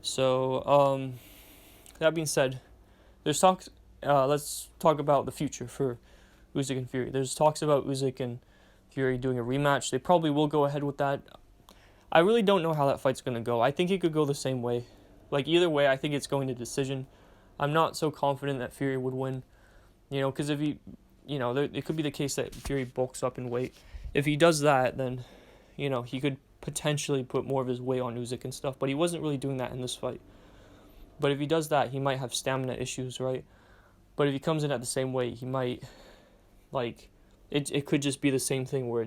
So, that being said, there's talks. Let's talk about the future for Usyk and Fury. There's talks about Usyk and Fury doing a rematch. They probably will go ahead with that. I really don't know how that fight's gonna go. I think it could go the same way. Like either way, I think it's going to decision. I'm not so confident that Fury would win. Because if he, it could be the case that Fury bulks up in weight. If he does that, then, he could potentially put more of his weight on Usyk and stuff. But he wasn't really doing that in this fight. But if he does that, he might have stamina issues, right? But if he comes in at the same weight, he might, it could just be the same thing where,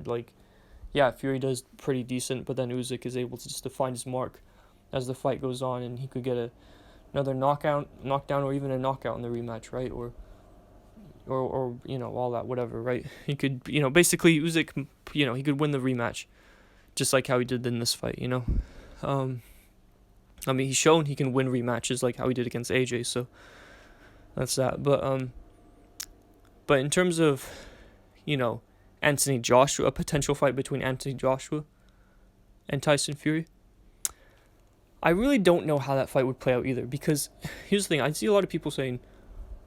yeah, Fury does pretty decent, but then Usyk is able to just to find his mark as the fight goes on, and he could get another knockdown, or even a knockout in the rematch, right? Or all that, whatever, right? He could, basically Usyk, he could win the rematch, just like how he did in this fight, he's shown he can win rematches like how he did against AJ, so that's that. But in terms of, Anthony Joshua, a potential fight between Anthony Joshua and Tyson Fury, I really don't know how that fight would play out either, because here's the thing, I see a lot of people saying,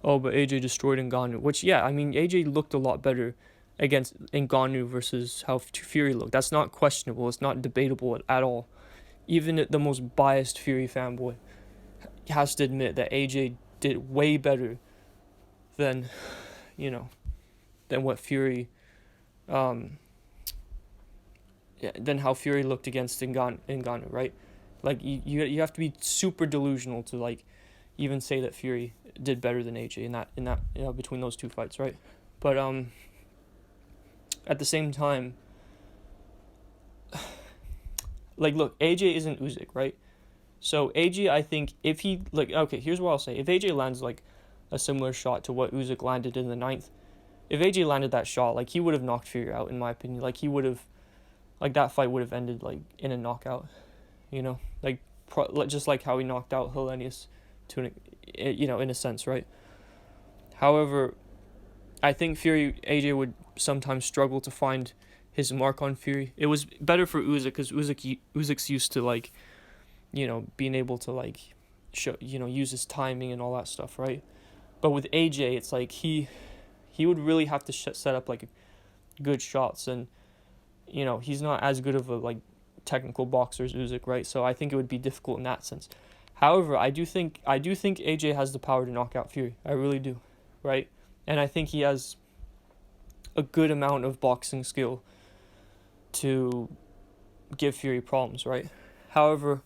oh, but AJ destroyed Ngannou, which, yeah, AJ looked a lot better against Ngannou versus how Fury looked. That's not questionable. It's not debatable at all. Even the most biased Fury fanboy has to admit that AJ did way better than, than what Fury, than how Fury looked against Ngannou, right? Like, you have to be super delusional to, even say that Fury did better than AJ in that between those two fights, right? But at the same time, look, AJ isn't Usyk, right? So AJ, I think if he okay, here's what I'll say: if AJ lands a similar shot to what Usyk landed in the ninth, if AJ landed that shot, he would have knocked Fury out, in my opinion. He would have, that fight would have ended in a knockout, just like how he knocked out Hellenius, in a sense, right? However, I think AJ would sometimes struggle to find his mark on Fury. It was better for Usyk because Usyk's used to being able to show, use his timing and all that stuff, right? But with AJ, it's he would really have to set up good shots, and he's not as good of a technical boxer as Usyk, right? So I think it would be difficult in that sense. However, I do think AJ has the power to knock out Fury. I really do, right? And I think he has a good amount of boxing skill to give Fury problems, right? However,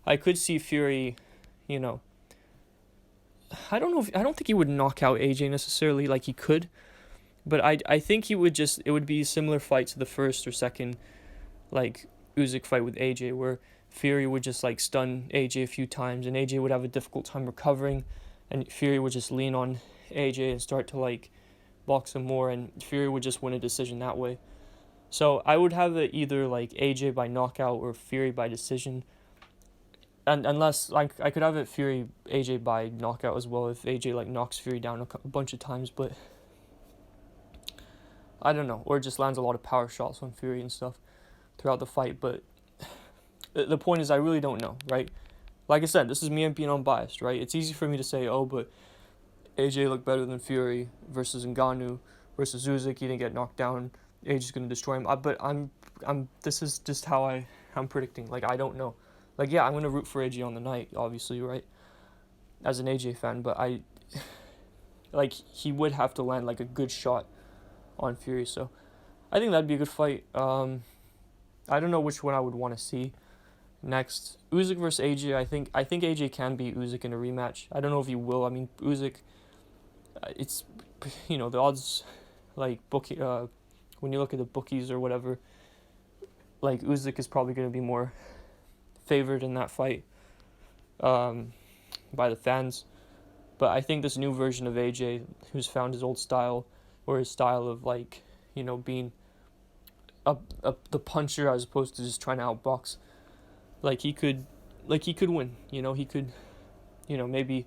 I could see Fury, I don't think he would knock out AJ necessarily like he could, but I think it would be a similar fight to the first or second Usyk fight with AJ, where Fury would just stun AJ a few times, and AJ would have a difficult time recovering, and Fury would just lean on AJ and start to box him more, and Fury would just win a decision that way. So I would have it either AJ by knockout or Fury by decision, and unless I could have it Fury AJ by knockout as well if AJ knocks Fury down a bunch of times, but I don't know, or just lands a lot of power shots on Fury and stuff throughout the fight. But the point is, I really don't know, right? Like I said, this is me being unbiased, right? It's easy for me to say, oh, but AJ looked better than Fury versus Ngannou versus Usyk. He didn't get knocked down. AJ's gonna destroy him. But I'm. This is just how I'm predicting. I don't know. Yeah, I'm gonna root for AJ on the night, obviously, right? As an AJ fan, but he would have to land a good shot on Fury. So I think that'd be a good fight. I don't know which one I would want to see next. Usyk versus AJ. I think AJ can beat Usyk in a rematch. I don't know if he will. Usyk. It's the odds, bookie. When you look at the bookies or whatever, Usyk is probably going to be more favored in that fight, by the fans. But I think this new version of AJ, who's found his old style, or his style of being the puncher as opposed to just trying to outbox, he could win. He could, maybe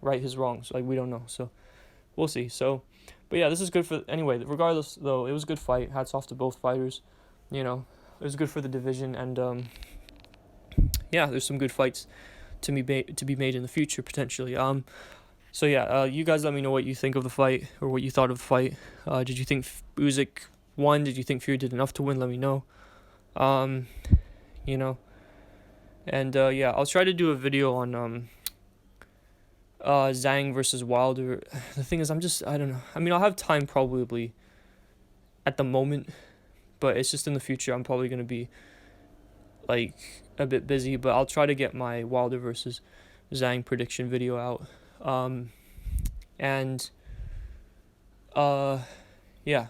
right his wrongs. We don't know. So we'll see. So, but yeah, this is good for anyway. Regardless, though, it was a good fight. Hats off to both fighters. It was good for the division, and yeah, there's some good fights to be made in the future potentially. So yeah, you guys let me know what you think of the fight or what you thought of the fight. Did you think Usyk won? Did you think Fury did enough to win? Let me know. You know, and yeah, I'll try to do a video on Zhang versus Wilder. The thing is, I don't know. I mean, I'll have time probably at the moment, but it's just in the future. I'm probably gonna be like a bit busy, but I'll try to get my Wilder versus Zhang prediction video out. And yeah,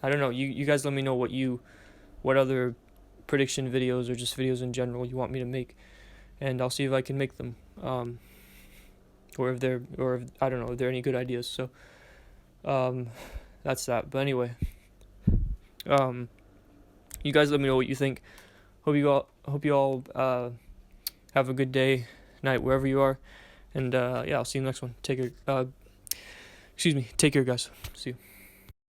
I don't know. You guys let me know what other prediction videos or just videos in general you want me to make, and I'll see if I can make them. Or if I don't know if there are any good ideas. So that's that. But anyway, you guys let me know what you think. Hope you all have a good day, night, wherever you are, and yeah, I'll see you in the next one. Take care. Take care, guys. See you.